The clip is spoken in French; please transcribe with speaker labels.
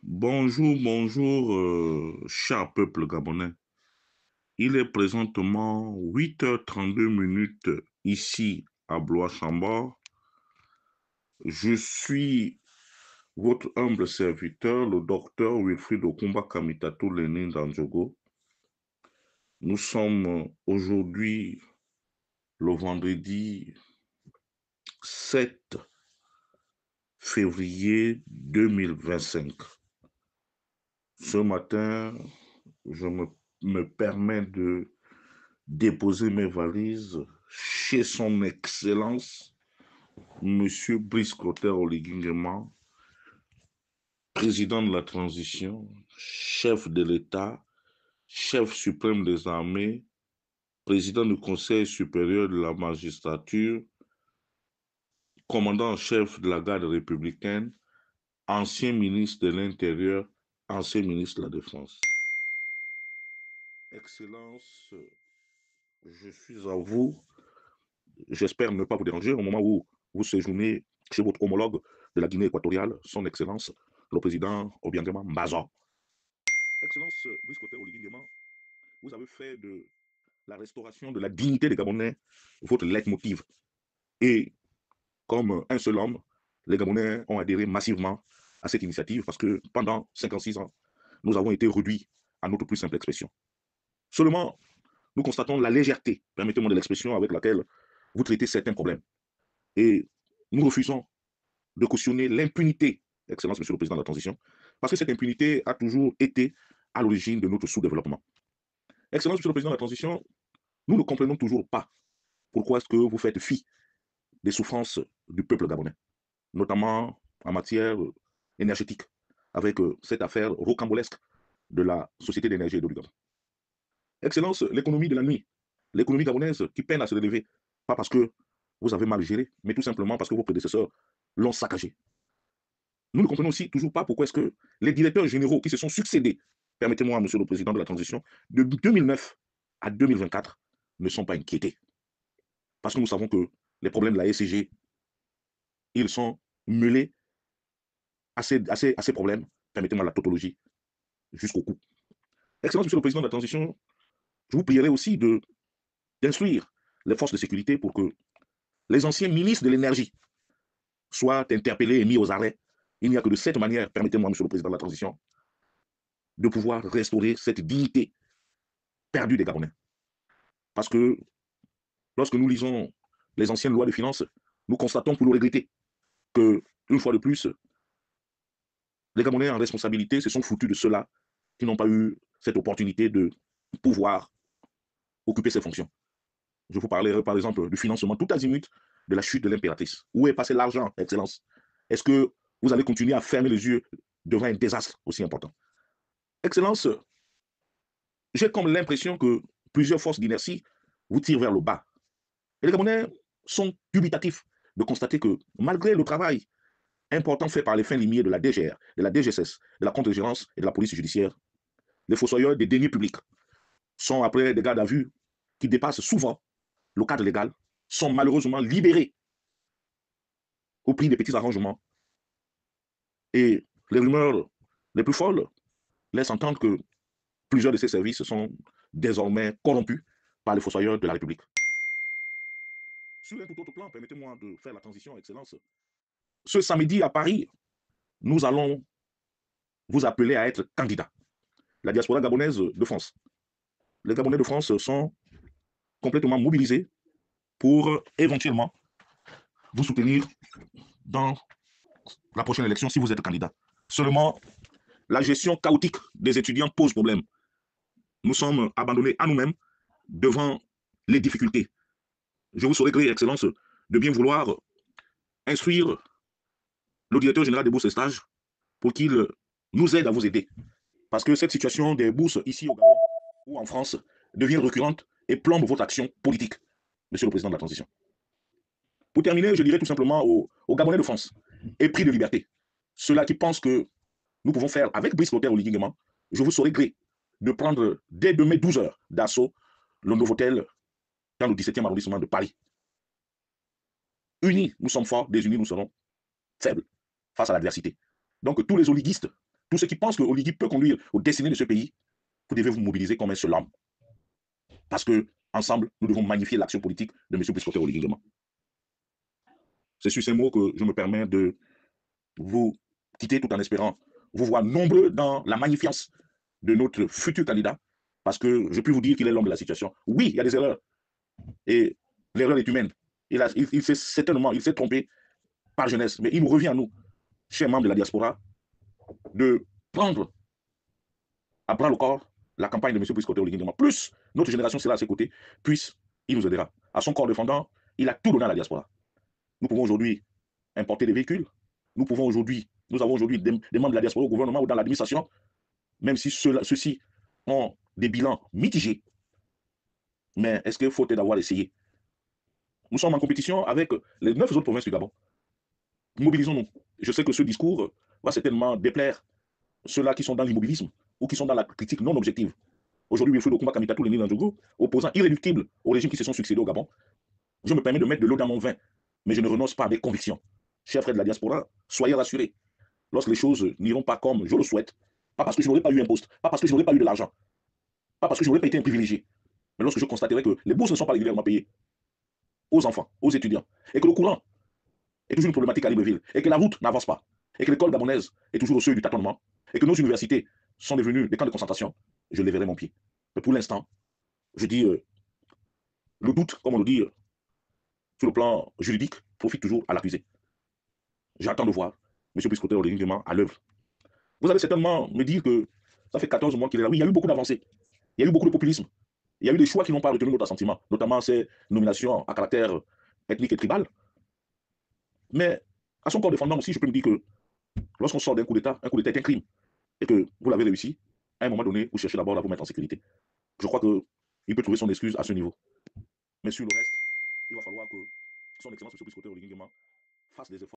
Speaker 1: Bonjour, bonjour, cher peuple gabonais. Il est présentement 8h32 minutes ici à Blois-Chambord. Je suis votre humble serviteur, le docteur Wilfried Okumba Kamitatou Lenin Danjogo. Nous sommes aujourd'hui le vendredi 7 février 2025. Ce matin, je me permets de déposer mes valises chez son Excellence, Monsieur Brice Clotaire Oligui, président de la transition, chef de l'État, chef suprême des armées, président du Conseil supérieur de la magistrature, commandant en chef de la garde républicaine, ancien ministre de l'Intérieur, ancien ministre de la Défense. Excellence, je suis à vous. J'espère ne pas vous déranger au moment où vous séjournez chez votre homologue de la Guinée équatoriale, son Excellence, le président Obiangema Mbazo. Excellence Brice Clotaire Oligui Nguema, vous avez fait de la restauration de la dignité des Gabonais votre leitmotiv. Et comme un seul homme, les Gabonais ont adhéré massivement à cette initiative parce que pendant 56 ans, nous avons été réduits à notre plus simple expression. Seulement, nous constatons la légèreté, permettez-moi de l'expression, avec laquelle vous traitez certains problèmes. Et nous refusons de cautionner l'impunité, Excellence Monsieur le Président de la Transition, parce que cette impunité a toujours été à l'origine de notre sous-développement. Excellence Monsieur le Président de la Transition, nous ne comprenons toujours pas pourquoi est-ce que vous faites fi des souffrances du peuple gabonais, notamment en matière énergétique, avec cette affaire rocambolesque de la Société d'énergie et d'eau du Gabon. Excellence, l'économie de la nuit, l'économie gabonaise qui peine à se relever, pas parce que vous avez mal géré, mais tout simplement parce que vos prédécesseurs l'ont saccagé. Nous ne comprenons aussi toujours pas pourquoi est-ce que les directeurs généraux qui se sont succédés, permettez-moi, Monsieur le Président de la Transition, de 2009 à 2024, ne sont pas inquiétés. Parce que nous savons que les problèmes de la SCG, ils sont mêlés à ces problèmes, permettez-moi la tautologie, jusqu'au cou. Excellence, Monsieur le Président de la Transition, je vous prierai aussi d'instruire les forces de sécurité pour que les anciens ministres de l'énergie soient interpellés et mis aux arrêts. Il n'y a que de cette manière, permettez-moi, Monsieur le Président de la Transition, de pouvoir restaurer cette dignité perdue des Gabonais. Parce que lorsque nous lisons les anciennes lois de finances, nous constatons pour nous regretter que, une fois de plus, les Gabonais en responsabilité se sont foutus de ceux-là qui n'ont pas eu cette opportunité de pouvoir occuper ces fonctions. Je vous parlerai par exemple du financement tout azimut de la chute de l'impératrice. Où est passé l'argent, Excellence? Est-ce que vous allez continuer à fermer les yeux devant un désastre aussi important? Excellence, j'ai comme l'impression que plusieurs forces d'inertie vous tirent vers le bas. Et les Gabonais sont dubitatifs de constater que malgré le travail important fait par les fins limiers de la DGR, de la DGSS, de la contre-gérance et de la police judiciaire, les fossoyeurs des deniers publics sont, après des gardes à vue qui dépassent souvent le cadre légal, sont malheureusement libérés au prix des petits arrangements. Et les rumeurs les plus folles laissent entendre que plusieurs de ces services sont désormais corrompus par les fossoyeurs de la République. Sur un tout autre plan, permettez-moi de faire la transition, Excellence. Ce samedi à Paris, nous allons vous appeler à être candidat. La diaspora gabonaise de France. Les Gabonais de France sont complètement mobilisés pour éventuellement vous soutenir dans la prochaine élection si vous êtes candidat. Seulement, la gestion chaotique des étudiants pose problème. Nous sommes abandonnés à nous-mêmes devant les difficultés. Je vous saurais gré, Excellence, de bien vouloir instruire le directeur général des bourses et stages pour qu'il nous aide à vous aider. Parce que cette situation des bourses ici au Gabon ou en France devient récurrente et plombe votre action politique, Monsieur le Président de la Transition. Pour terminer, je dirais tout simplement aux Gabonais de France, épris de liberté, ceux-là qui pensent que nous pouvons faire avec Brice Clotaire Oligui Nguema, je vous saurais gré de prendre dès demain 12 heures d'assaut le Novotel dans le 17e arrondissement de Paris. Unis, nous sommes forts, désunis, nous serons faibles face à l'adversité. Donc tous les oliguistes, Tous ceux qui pensent que Oligui peut conduire aux destinées de ce pays, vous devez vous mobiliser comme un seul homme. Parce que ensemble, nous devons magnifier l'action politique de M. Brice Oligui Nguema. C'est sur ces mots que je me permets de vous quitter tout en espérant vous voir nombreux dans la magnifience de notre futur candidat, parce que je peux vous dire qu'il est l'homme de la situation. Oui, il y a des erreurs, et l'erreur est humaine. Il s'est certainement, il s'est trompé par jeunesse, mais il nous revient à nous, chers membres de la diaspora, de prendre à bras le corps la campagne de M. Brice Oligui Nguema. Plus notre génération sera à ses côtés, plus il nous aidera. À son corps défendant, il a tout donné à la diaspora. Nous pouvons aujourd'hui importer des véhicules. Nous avons aujourd'hui des membres de la diaspora au gouvernement ou dans l'administration, même si ceux-ci ont des bilans mitigés. Mais est-ce qu'il faut d'avoir essayé? Nous sommes en compétition avec les 9 autres provinces du Gabon. Mobilisons-nous. Je sais que ce discours va certainement déplaire ceux-là qui sont dans l'immobilisme ou qui sont dans la critique non objective. Aujourd'hui, Wilfried Okoumba Kamita, tous les Nindjogo, opposant irréductible au régime qui se sont succédés au Gabon. Je me permets de mettre de l'eau dans mon vin, mais je ne renonce pas avec conviction. Chers frères de la diaspora, soyez rassurés. Lorsque les choses n'iront pas comme je le souhaite, pas parce que je n'aurais pas eu un poste, pas parce que je n'aurais pas eu de l'argent, pas parce que je n'aurais pas été un privilégié, mais lorsque je constaterai que les bourses ne sont pas régulièrement payées aux enfants, aux étudiants, et que le courant est toujours une problématique à Libreville, et que la route n'avance pas, et que l'école gabonaise est toujours au seuil du tâtonnement, et que nos universités sont devenues des camps de concentration, je lèverai mon pied. Mais pour l'instant, je dis, le doute, comme on le dit, sur le plan juridique, profite toujours à l'accusé. J'attends de voir M. Brice Oligui Nguema à l'œuvre. Vous allez certainement me dire que ça fait 14 mois qu'il est là. Oui, il y a eu beaucoup d'avancées. Il y a eu beaucoup de populisme. Il y a eu des choix qui n'ont pas retenu notre assentiment, notamment ces nominations à caractère ethnique et tribal. Mais à son corps défendant aussi, je peux me dire que lorsqu'on sort d'un coup d'État est un crime. Et que vous l'avez réussi, à un moment donné, vous cherchez d'abord à vous mettre en sécurité. Je crois qu'il peut trouver son excuse à ce niveau. Mais sur le reste, il va falloir que son Excellence M. Brice Oligui Nguema fasse des efforts.